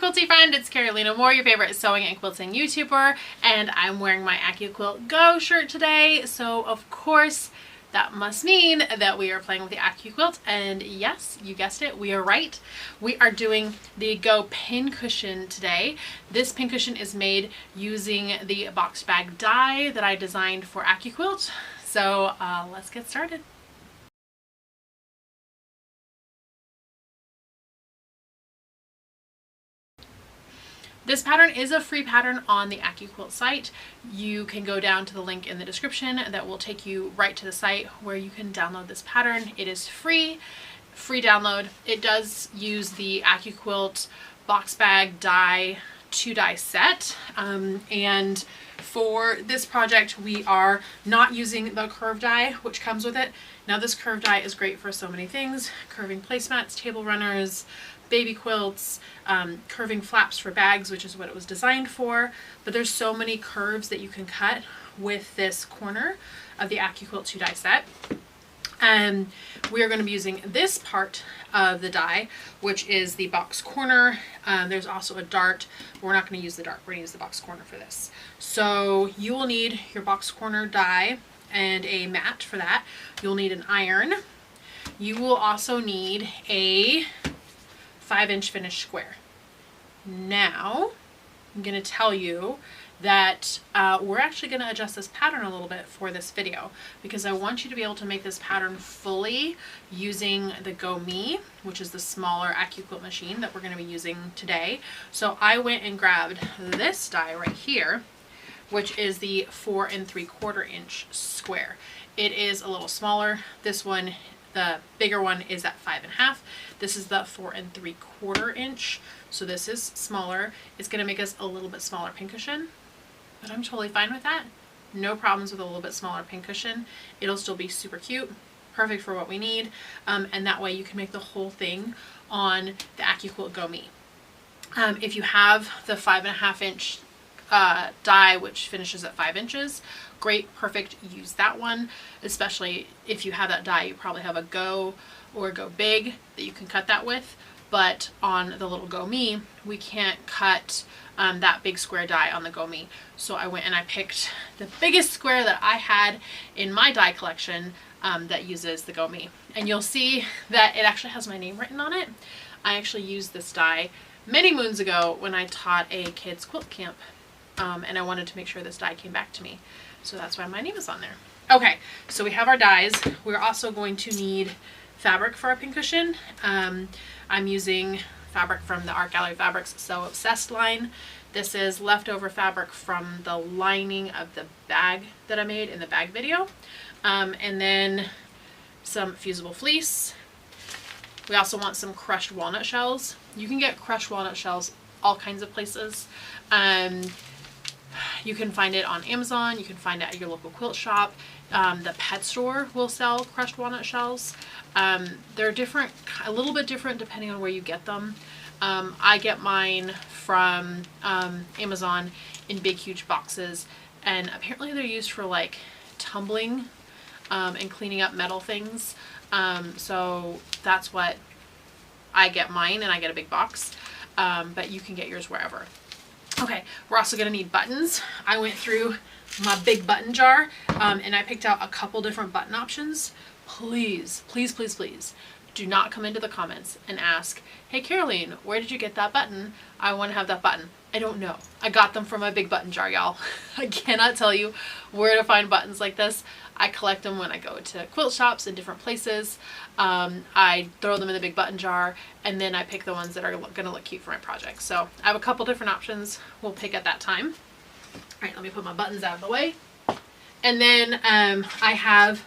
quilty friend, it's Carolina Moore, your favorite sewing and quilting YouTuber, and I'm wearing my Accuquilt Go shirt today, so of course that must mean that we are playing with the Accuquilt, and yes, you guessed it, we are right. We are doing the Go Pincushion today. This pincushion is made using the box bag die that I designed for Accuquilt, so let's get started. This pattern is a free pattern on the Accuquilt site. You can go down to the link in the description that will take you right to the site where you can download this pattern. It is free download. It does use the Accuquilt box bag die 2-die set, and for this project we are not using the curved die which comes with it. Now this curved die is great for so many things: curving placemats, table runners, baby quilts, curving flaps for bags, which is what it was designed for. But there's so many curves that you can cut with this corner of the Accuquilt 2-die set. And we are going to be using this part of the die, which is the box corner. There's also a dart, but we're not going to use the dart. We're going to use the box corner for this. So you will need your box corner die and a mat for that. You'll need an iron. You will also need a 5-inch finished square. Now I'm going to tell you that we're actually going to adjust this pattern a little bit for this video, because I want you to be able to make this pattern fully using the Go Me, which is the smaller Accuquilt machine that we're going to be using today. So I went and grabbed this die right here, which is the 4 3/4 inch square. It is a little smaller. This one, the bigger one, is at 5.5. This is the 4 3/4 inch. So this is smaller. It's going to make us a little bit smaller pincushion, but I'm totally fine with that. No problems with a little bit smaller pincushion. It'll still be super cute, perfect for what we need. And that way you can make the whole thing on the Accuquilt Go Me. If you have the 5.5 inch die, which finishes at 5 inches, great, perfect, use that one. Especially if you have that die, you probably have a Go or a Go Big that you can cut that with. But on the little Go Me, we can't cut that big square die on the Go Me. So I went and I picked the biggest square that I had in my die collection that uses the Go Me. And you'll see that it actually has my name written on it. I actually used this die many moons ago when I taught a kids quilt camp. And I wanted to make sure this die came back to me. So that's why my name is on there. Okay, so we have our dies. We're also going to need fabric for our pincushion. I'm using fabric from the Art Gallery Fabrics So Obsessed line. This is leftover fabric from the lining of the bag that I made in the bag video. And then some fusible fleece. We also want some crushed walnut shells. You can get crushed walnut shells all kinds of places. You can find it on Amazon. You can find it at your local quilt shop. The pet store will sell crushed walnut shells. They're different, a little bit different depending on where you get them. I get mine from Amazon in big, huge boxes, and apparently they're used for like tumbling and cleaning up metal things. So that's what I get mine, and I get a big box, but you can get yours wherever. Okay, we're also going to need buttons. I went through my big button jar and I picked out a couple different button options. Please, please, please, please do not come into the comments and ask, hey Caroline, where did you get that button? I want to have that button. I don't know. I got them from my big button jar, y'all. I cannot tell you where to find buttons like this. I collect them when I go to quilt shops in different places. I throw them in the big button jar, and then I pick the ones that are going to look cute for my project. So I have a couple different options we'll pick at that time. All right, let me put my buttons out of the way. And then I have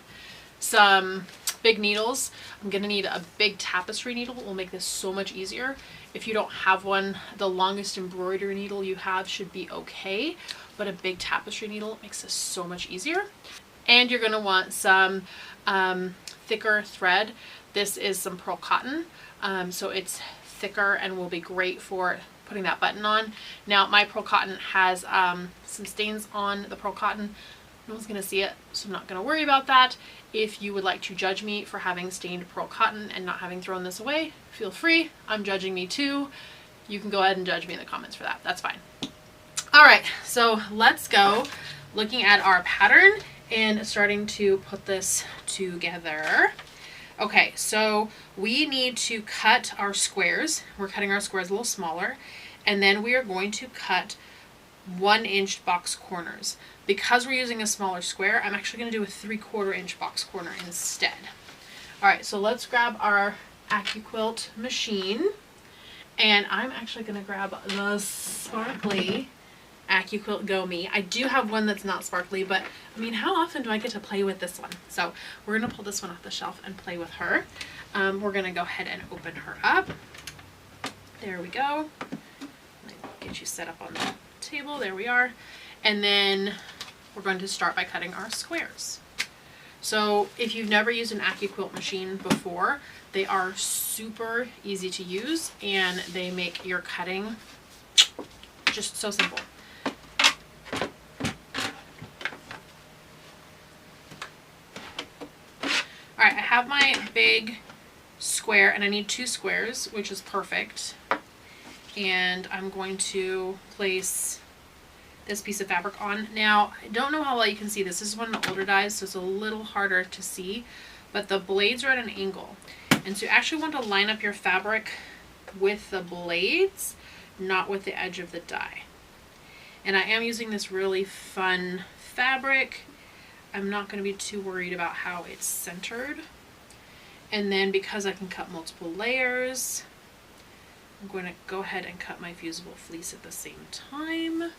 some big needles. I'm going to need a big tapestry needle. It will make this so much easier. If you don't have one, the longest embroidery needle you have should be okay, but a big tapestry needle makes this so much easier. And you're going to want some thicker thread. This is some pearl cotton, so it's thicker and will be great for putting that button on. Now my pearl cotton has some stains on the pearl cotton. No one's going to see it, so I'm not going to worry about that. If you would like to judge me for having stained pearl cotton and not having thrown this away, feel free. I'm judging me too. you can go ahead and judge me in the comments for that. That's fine. All right, so let's go looking at our pattern and starting to put this together. Okay, so we need to cut our squares. We're cutting our squares a little smaller, and then we are going to cut 1-inch box corners. Because we're using a smaller square, I'm actually going to do a 3/4 inch box corner instead. All right, so let's grab our Accuquilt machine, and I'm actually going to grab the sparkly Accuquilt Go Me. I do have one that's not sparkly, but I mean, how often do I get to play with this one? So we're going to pull this one off the shelf and play with her. We're going to go ahead and open her up. There we go. Let me get you set up on the table. There we are. And then we're going to start by cutting our squares. So if you've never used an Accuquilt machine before, they are super easy to use and they make your cutting just so simple. All right, I have my big square and I need 2 squares, which is perfect. And I'm going to place this piece of fabric on. Now, I don't know how well you can see this. This is one of the older dies, so it's a little harder to see, but the blades are at an angle. And so you actually want to line up your fabric with the blades, not with the edge of the die. And I am using this really fun fabric. I'm not going to be too worried about how it's centered. And then because I can cut multiple layers, I'm going to go ahead and cut my fusible fleece at the same time. Let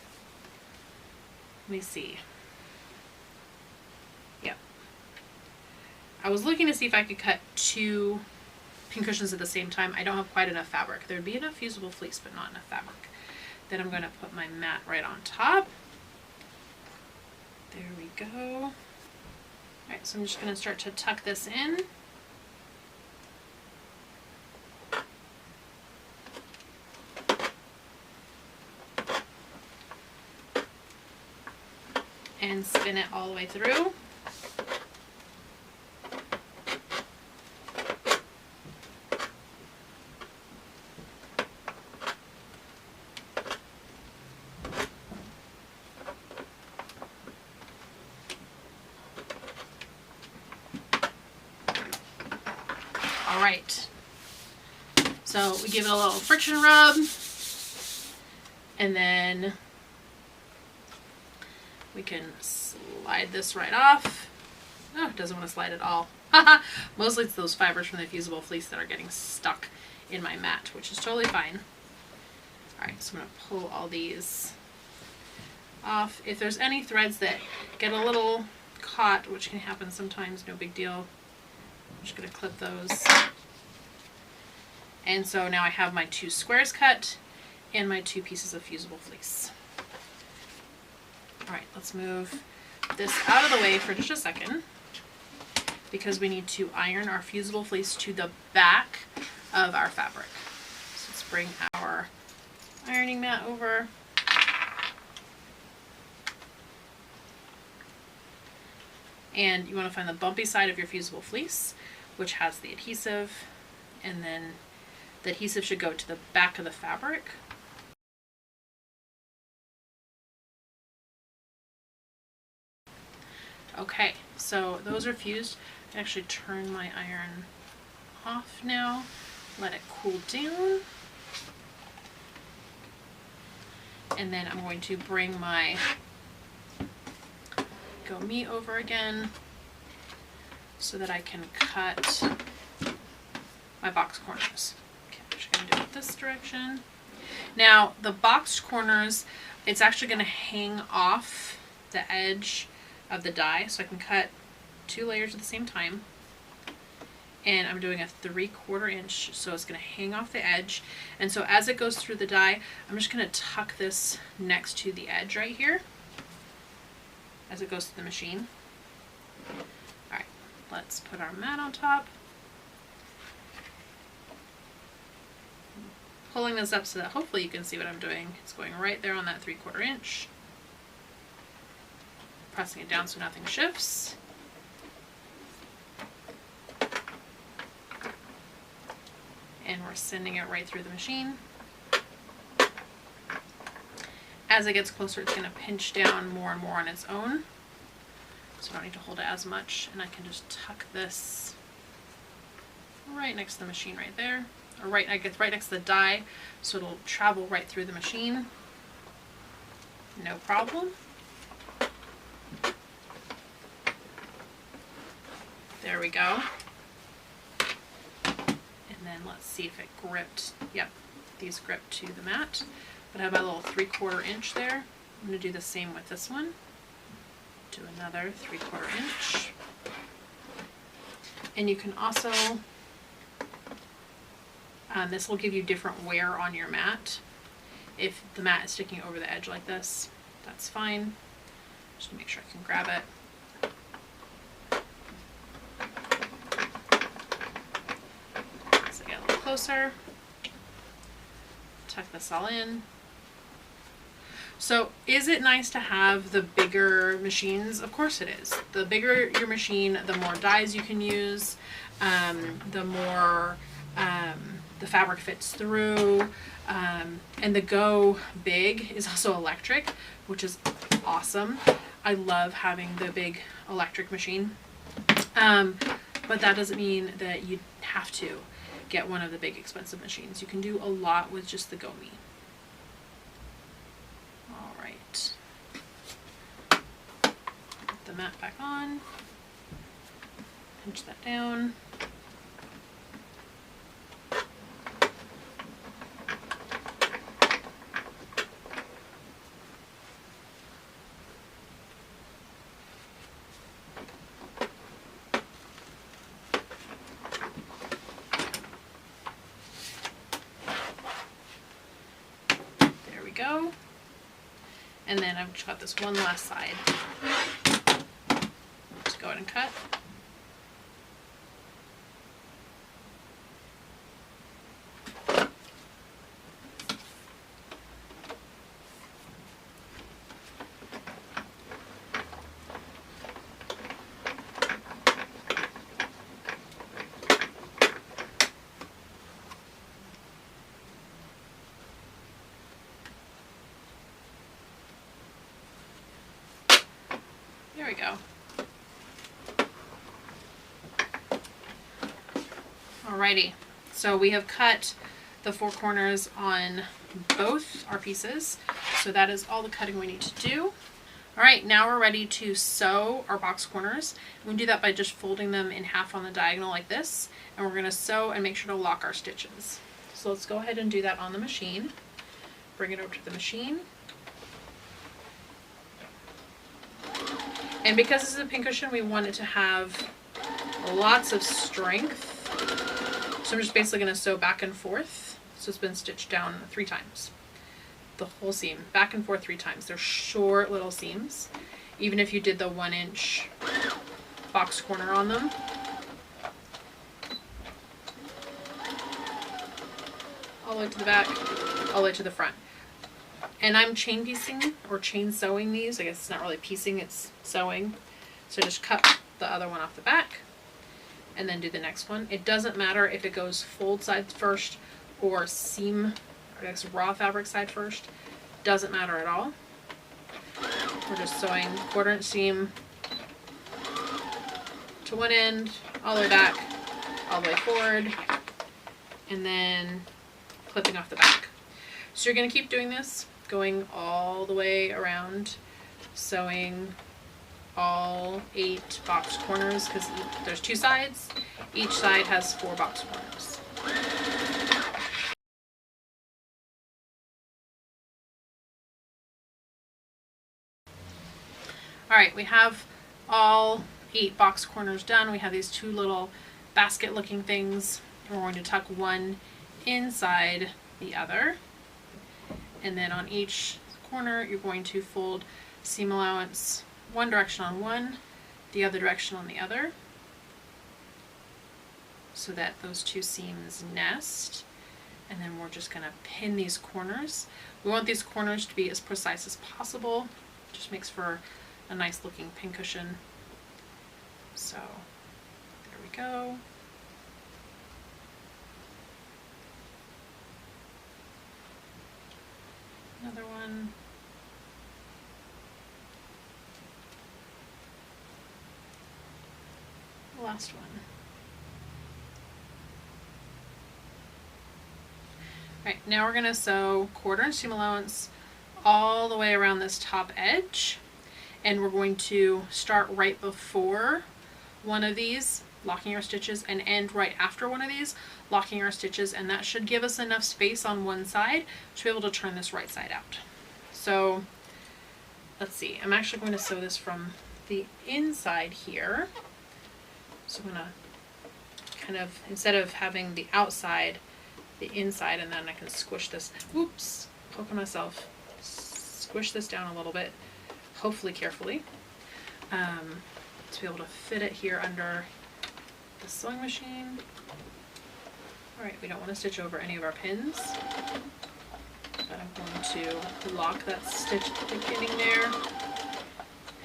me see. Yep. I was looking to see if I could cut 2 pincushions at the same time. I don't have quite enough fabric. There'd be enough fusible fleece, but not enough fabric. Then I'm going to put my mat right on top. There we go. All right, so I'm just going to start to tuck this in. And spin it all the way through. All right, so we give it a little friction rub, and then we can slide this right off. Oh, it doesn't want to slide at all. Mostly it's those fibers from the fusible fleece that are getting stuck in my mat, which is totally fine. All right, so I'm going to pull all these off. If there's any threads that get a little caught, which can happen sometimes, no big deal. I'm just going to clip those. And so now I have my 2 squares cut and my 2 pieces of fusible fleece. All right, let's move this out of the way for just a second because we need to iron our fusible fleece to the back of our fabric. So let's bring our ironing mat over. And you want to find the bumpy side of your fusible fleece, which has the adhesive, and then the adhesive should go to the back of the fabric. Okay, so those are fused. I can actually turn my iron off now, let it cool down. And then I'm going to bring my Go Me over again so that I can cut my box corners. Okay, I'm just going to do it this direction. Now, the boxed corners, it's actually going to hang off the edge of the die, so I can cut 2 layers at the same time. And I'm doing a 3/4 inch, so it's going to hang off the edge. And so as it goes through the die, I'm just going to tuck this next to the edge right here as it goes to the machine. All right, let's put our mat on top. Pulling this up so that hopefully you can see what I'm doing. It's going right there on that 3/4 inch. Pressing it down so nothing shifts. And we're sending it right through the machine. As it gets closer, it's going to pinch down more and more on its own. So I don't need to hold it as much, and I can just tuck this right next to the machine right there. Or I guess right next to the die, so it'll travel right through the machine. No problem. There we go. And then let's see if it gripped. Yep, these grip to the mat. But I have my little 3/4 inch there. I'm going to do the same with this one. Do another 3/4 inch. And you can also, this will give you different wear on your mat. If the mat is sticking over the edge like this, that's fine. Just make sure I can grab it. So get a little closer. Tuck this all in. So is it nice to have the bigger machines? Of course it is. The bigger your machine, the more dies you can use, the more the fabric fits through, and the Go Big is also electric, which is awesome. I love having the big electric machine, but that doesn't mean that you have to get one of the big expensive machines. You can do a lot with just the Go Me. Put the mat back on, pinch that down. There we go. And then I've just got this one last side. Let's go ahead and cut. There we go. Alrighty, so we have cut the 4 corners on both our pieces. So that is all the cutting we need to do. Alright, now we're ready to sew our box corners. We can do that by just folding them in half on the diagonal like this. And we're going to sew and make sure to lock our stitches. So let's go ahead and do that on the machine. Bring it over to the machine. And because this is a pincushion, we want it to have lots of strength. So I'm just basically going to sew back and forth. So it's been stitched down 3 times. The whole seam, back and forth 3 times. They're short little seams. Even if you did the 1 inch box corner on them. All the way to the back, all the way to the front. And I'm chain piecing or chain sewing these. I guess it's not really piecing, it's sewing. So just cut the other one off the back and then do the next one. It doesn't matter if it goes fold side first or seam, or I guess raw fabric side first. Doesn't matter at all. We're just sewing 1/4 inch seam to one end, all the way back, all the way forward, and then clipping off the back. So you're going to keep doing this, going all the way around, sewing all 8 box corners, because there's 2 sides. Each side has 4 box corners. Alright, we have all 8 box corners done. We have these 2 little basket looking things. We're going to tuck one inside the other. And then on each corner, you're going to fold seam allowance one direction on one, the other direction on the other, so that those 2 seams nest. And then we're just going to pin these corners. We want these corners to be as precise as possible. Just makes for a nice looking pincushion. So there we go. Another one. the last one. All right, now we're gonna sew 1/4 inch seam allowance all the way around this top edge, and we're going to start right before one of these, locking our stitches, and end right after one of these, locking our stitches, and that should give us enough space on one side to be able to turn this right side out. So let's see, I'm actually going to sew this from the inside here. So I'm gonna kind of, instead of having the outside, the inside, and then I can squish this, oops, poking myself, squish this down a little bit, hopefully carefully, to be able to fit it here under the sewing machine. All right, we don't want to stitch over any of our pins, but I'm going to lock that stitch at the beginning there,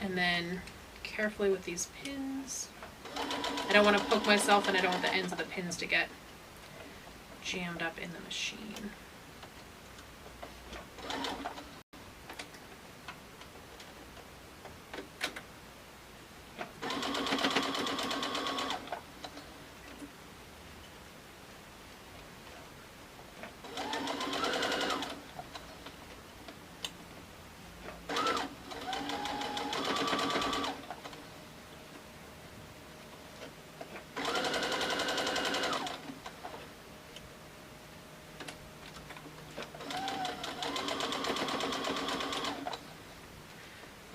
and then carefully with these pins. I don't want to poke myself, and I don't want the ends of the pins to get jammed up in the machine.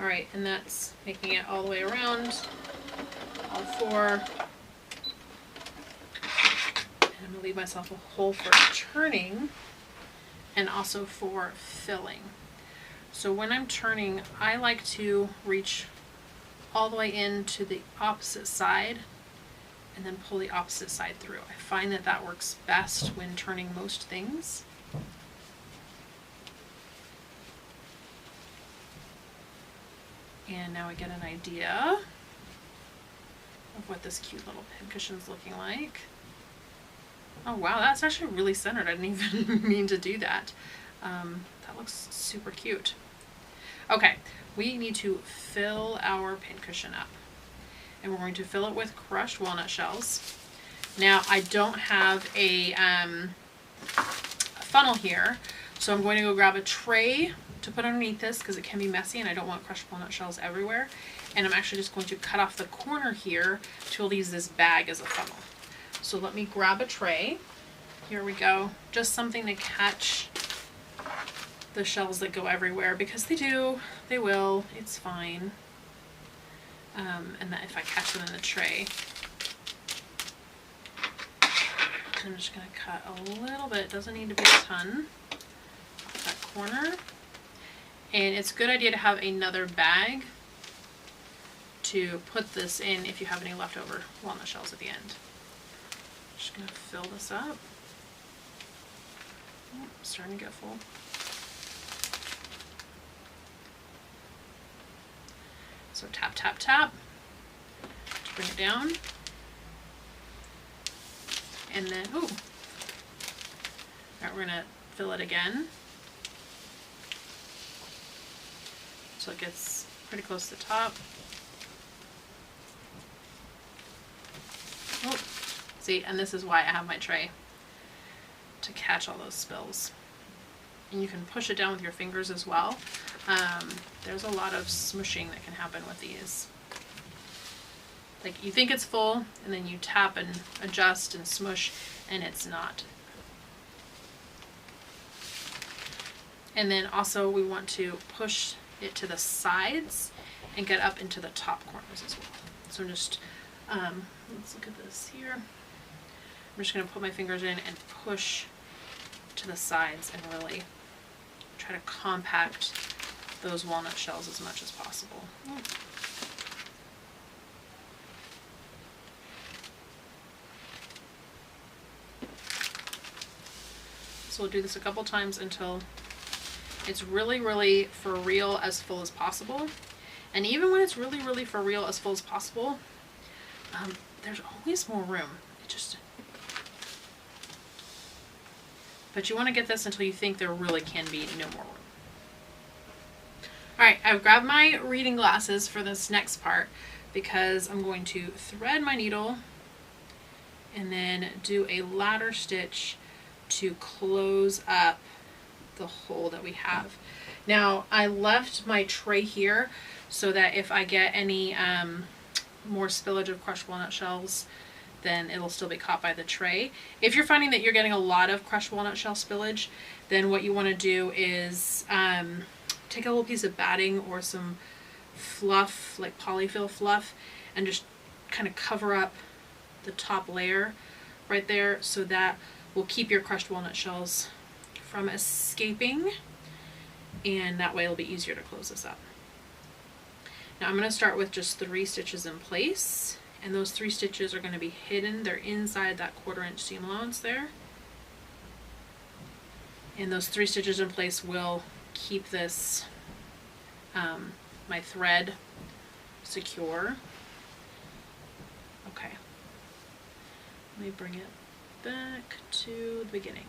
Alright, and that's making it all the way around, all four. And I'm going to leave myself a hole for turning and also for filling. So when I'm turning, I like to reach all the way into the opposite side and then pull the opposite side through. I find that that works best when turning most things. And now I get an idea of what this cute little pincushion is looking like. Oh wow, that's actually really centered. I didn't even mean to do that. That looks super cute. Okay, we need to fill our pincushion up. And we're going to fill it with crushed walnut shells. Now I don't have a funnel here, so I'm going to go grab a tray to put underneath this because it can be messy and I don't want crushed walnut shells everywhere. And I'm actually just going to cut off the corner here to use this bag as a funnel. So let me grab a tray. Here we go. Just something to catch the shells that go everywhere, because they do, they will, it's fine. And that if I catch them in the tray, I'm just going to cut a little bit, doesn't need to be a ton, off that corner. And it's a good idea to have another bag to put this in if you have any leftover walnut shells at the end. Just going to fill this up. Oh, starting to get full. So tap, tap, tap to bring it down. And then, ooh. All right, we're going to fill it again. So it gets pretty close to the top. Oh, see, and this is why I have my tray, to catch all those spills. And you can push it down with your fingers as well. There's a lot of smushing that can happen with these. Like, you think it's full, and then you tap and adjust and smush, and it's not. And then also we want to push it to the sides and get up into the top corners as well. So I'm just, let's look at this here. I'm just going to put my fingers in and push to the sides and really try to compact those walnut shells as much as possible. So we'll do this a couple times until it's really, really for real as full as possible. And even when it's really, really for real as full as possible, there's always more room. But you want to get this until you think there really can be no more room. Alright, I've grabbed my reading glasses for this next part because I'm going to thread my needle and then do a ladder stitch to close up the hole that we have. Now I left my tray here so that if I get any more spillage of crushed walnut shells, then it'll still be caught by the tray. If you're finding that you're getting a lot of crushed walnut shell spillage, then what you want to do is take a little piece of batting or some fluff, like polyfill fluff, and just kind of cover up the top layer right there, so that will keep your crushed walnut shells from escaping, and that way it'll be easier to close this up. Now I'm going to start with just 3 stitches in place, and those 3 stitches are going to be hidden. They're inside that 1/4 inch seam allowance there, and those 3 stitches in place will keep this my thread secure. Okay, let me bring it back to the beginning.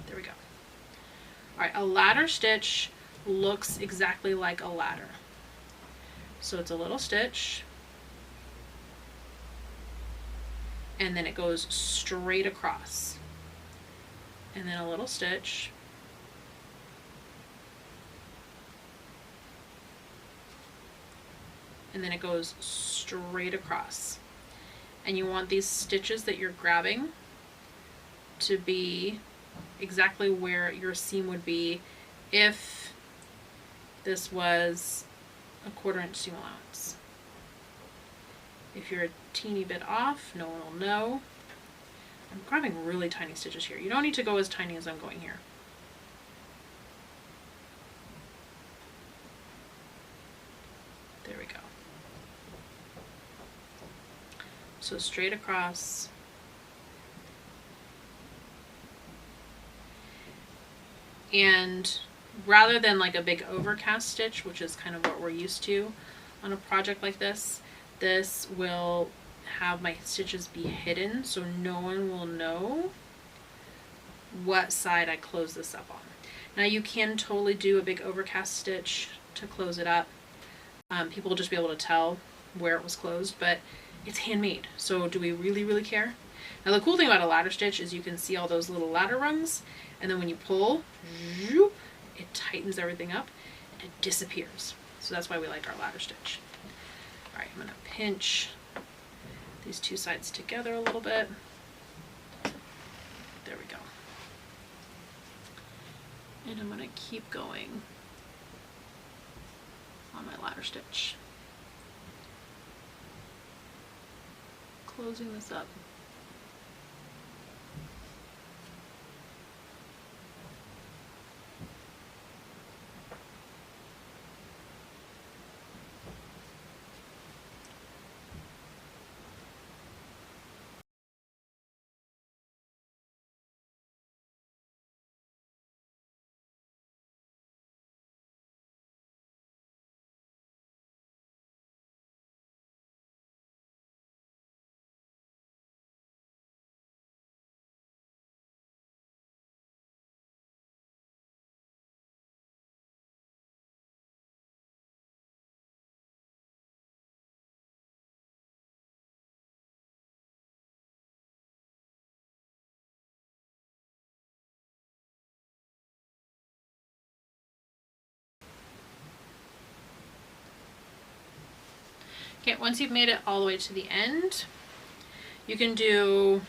There we go. All right, a ladder stitch looks exactly like a ladder. So it's a little stitch, and then it goes straight across, and then a little stitch, and then it goes straight across. And you want these stitches that you're grabbing to be exactly where your seam would be if this was a 1/4 inch seam allowance. If you're a teeny bit off, no one will know. I'm grabbing really tiny stitches here. You don't need to go as tiny as I'm going here. There we go. So straight across. And rather than like a big overcast stitch, which is kind of what we're used to on a project like this, this will have my stitches be hidden, so no one will know what side I close this up on. Now you can totally do a big overcast stitch to close it up. People will just be able to tell where it was closed, but it's handmade, so do we really care? Now the cool thing about a ladder stitch is you can see all those little ladder rungs, and then when you pull, it tightens everything up and it disappears. So that's why we like our ladder stitch. All right, I'm going to pinch these 2 sides together a little bit. There we go. And I'm going to keep going on my ladder stitch, closing this up. Okay, once you've made it all the way to the end, you can do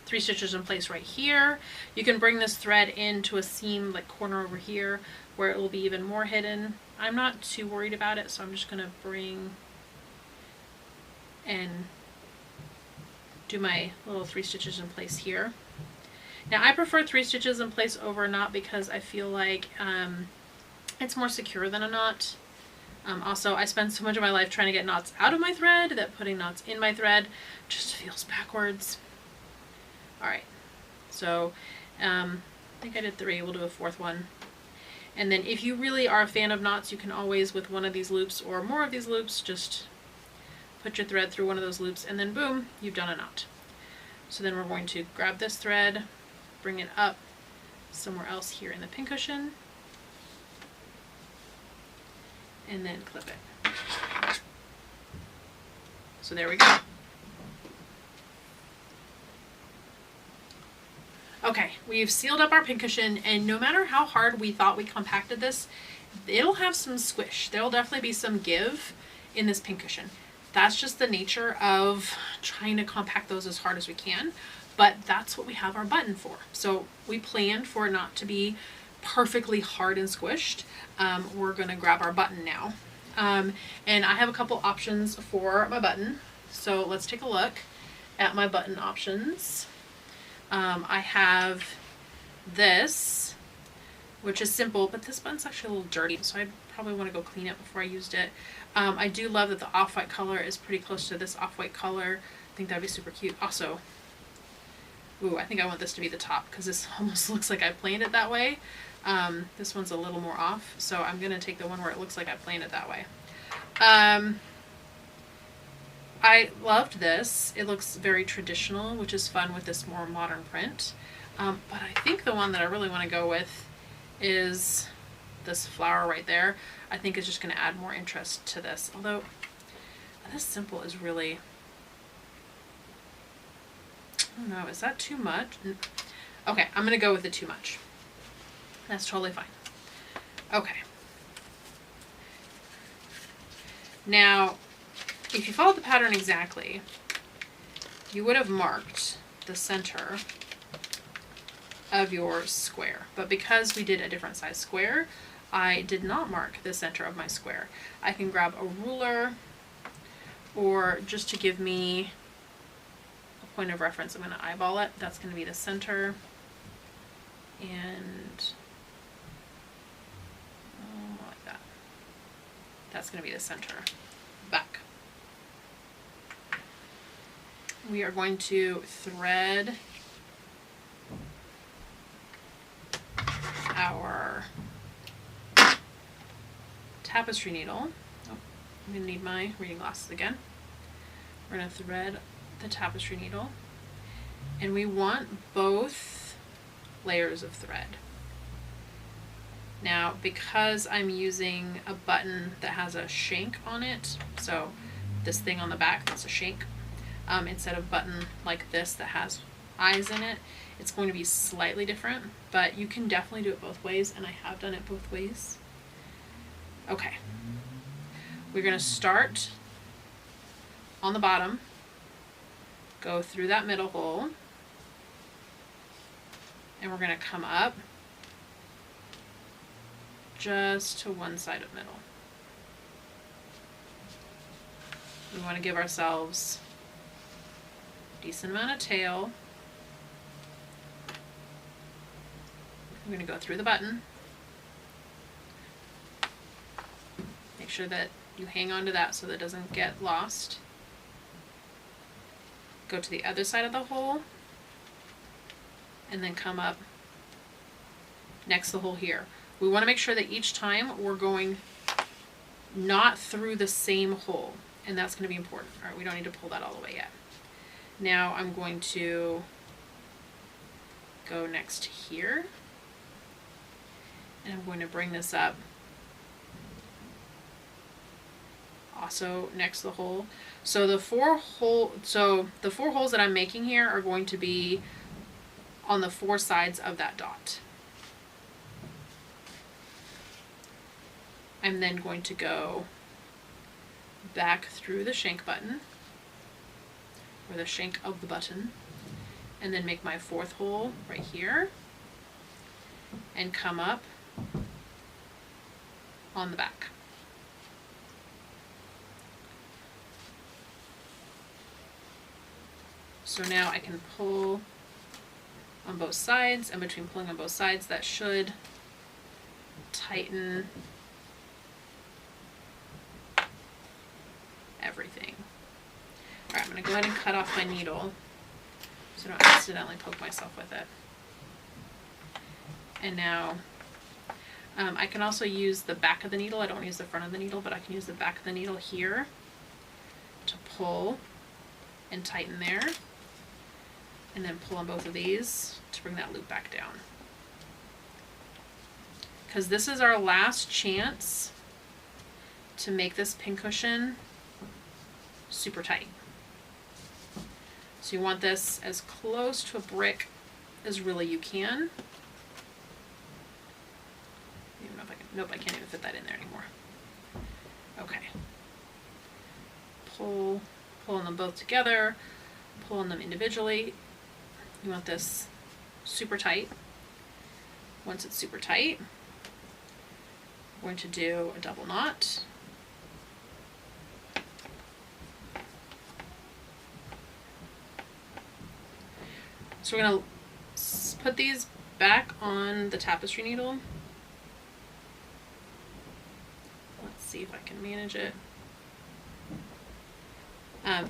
3 stitches in place right here. You can bring this thread into a seam like corner over here where it will be even more hidden. I'm not too worried about it, so I'm just going to bring and do my little 3 stitches in place here. Now I prefer 3 stitches in place over a knot because I feel like it's more secure than a knot. Also, I spend so much of my life trying to get knots out of my thread that putting knots in my thread just feels backwards. Alright, so I think I did 3, we'll do a 4th one. And then if you really are a fan of knots, you can always, with one of these loops or more of these loops, just put your thread through one of those loops and then boom, you've done a knot. So then we're going to grab this thread, bring it up somewhere else here in the pincushion, and then clip it. So there we go. Okay, we've sealed up our pincushion, and no matter how hard we thought we compacted this, it'll have some squish. There'll definitely be some give in this pincushion. That's just the nature of trying to compact those as hard as we can, but that's what we have our button for. So we planned for it not to be perfectly hard and squished. We're gonna grab our button now. And I have a couple options for my button. So let's take a look at my button options. I have this, which is simple, but this button's actually a little dirty, so I'd probably want to go clean it before I used it. I do love that the off-white color is pretty close to this off-white color. I think that'd be super cute. Also, ooh, I think I want this to be the top because this almost looks like I planned it that way. This one's a little more off, so I'm going to take the one where it looks like I planned it that way. I loved this. It looks very traditional, which is fun with this more modern print. But I think the one that I really want to go with is this flower right there. I think it's just going to add more interest to this. Although this simple is really, I don't know, is that too much? Okay, I'm going to go with the too much. That's totally fine. Okay. Now, if you followed the pattern exactly, you would have marked the center of your square. But because we did a different size square, I did not mark the center of my square. I can grab a ruler, or just to give me a point of reference, I'm going to eyeball it. That's going to be the center. And like that. That's going to be the center. Back. We are going to thread our tapestry needle. Oh, I'm going to need my reading glasses again. We're going to thread the tapestry needle, and we want both layers of thread. Now, because I'm using a button that has a shank on it, so this thing on the back that's a shank, instead of button like this that has eyes in it, it's going to be slightly different, but you can definitely do it both ways, and I have done it both ways. Okay, we're going to start on the bottom, go through that middle hole, and we're going to come up just to one side of middle. We want to give ourselves a decent amount of tail. I'm going to go through the button. Make sure that you hang on to that so that it doesn't get lost. Go to the other side of the hole, and then come up next to the hole here. We want to make sure that each time we're going not through the same hole, and that's going to be important. All right, we don't need to pull that all the way yet. Now I'm going to go next to here, and I'm going to bring this up also next to the hole. So the four holes that I'm making here are going to be on the four sides of that dot. I'm then going to go back through the shank button, or the shank of the button, and then make my fourth hole right here, and come up on the back. So now I can pull on both sides, and between pulling on both sides, that should tighten everything. All right, I'm going to go ahead and cut off my needle so I don't accidentally poke myself with it. And now I can also use the back of the needle. I don't use the front of the needle, but I can use the back of the needle here to pull and tighten there, and then pull on both of these to bring that loop back down. Because this is our last chance to make this pincushion super tight. So you want this as close to a brick as really you can. I don't know if I can, nope, I can't even fit that in there anymore. Okay. Pulling them both together, pulling them individually. You want this super tight. Once it's super tight, we're going to do a double knot. So we're going to put these back on the tapestry needle. Let's see if I can manage it.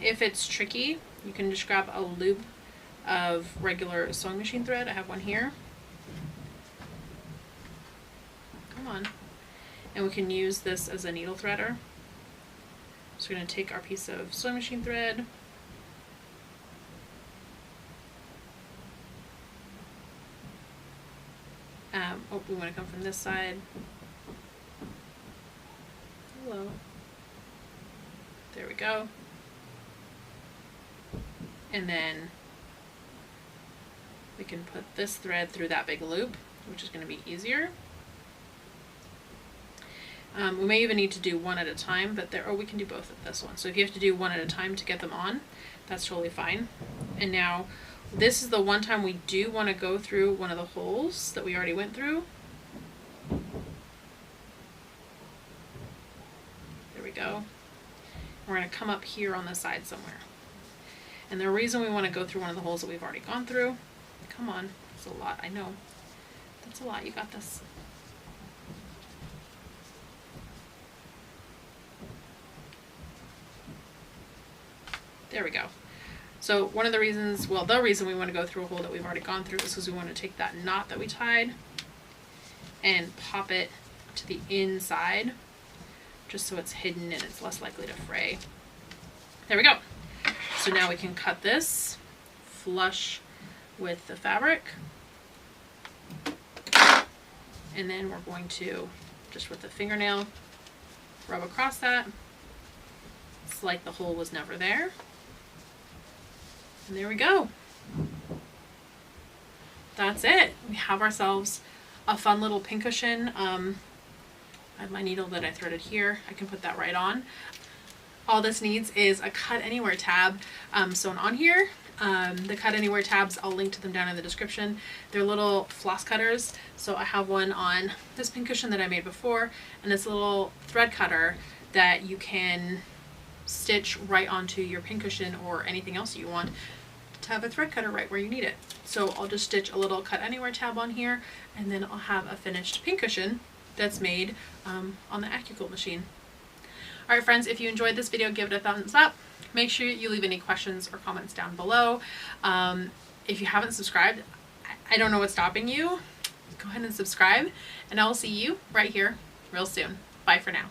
If it's tricky, you can just grab a loop of regular sewing machine thread. I have one here. Come on. And we can use this as a needle threader. So we're going to take our piece of sewing machine thread, we want to come from this side. Hello. There we go. And then we can put this thread through that big loop, which is going to be easier. We may even need to do one at a time, but we can do both at this one. So if you have to do one at a time to get them on, that's totally fine. And now this is the one time we do want to go through one of the holes that we already went through. There we go. We're going to come up here on the side somewhere. And the reason we want to go through one of the holes that we've already gone through, come on, that's a lot, I know. That's a lot, you got this. There we go. So one of the reasons, well, the reason we want to go through a hole that we've already gone through is because we want to take that knot that we tied and pop it to the inside, just so it's hidden and it's less likely to fray. There we go. So now we can cut this flush with the fabric. And then we're going to, just with the fingernail, rub across that. It's like the hole was never there. And there we go. That's it. We have ourselves a fun little pincushion. I have my needle that I threaded here. I can put that right on. All this needs is a cut anywhere tab sewn on here. The cut anywhere tabs, I'll link to them down in the description. They're little floss cutters. So I have one on this pincushion that I made before, and it's a little thread cutter that you can stitch right onto your pincushion or anything else you want to have a thread cutter right where you need it. So I'll just stitch a little cut anywhere tab on here, and then I'll have a finished pincushion that's made on the Accuquilt machine. Alright friends, if you enjoyed this video, give it a thumbs up. Make sure you leave any questions or comments down below. If you haven't subscribed, I don't know what's stopping you. Go ahead and subscribe, and I will see you right here real soon. Bye for now.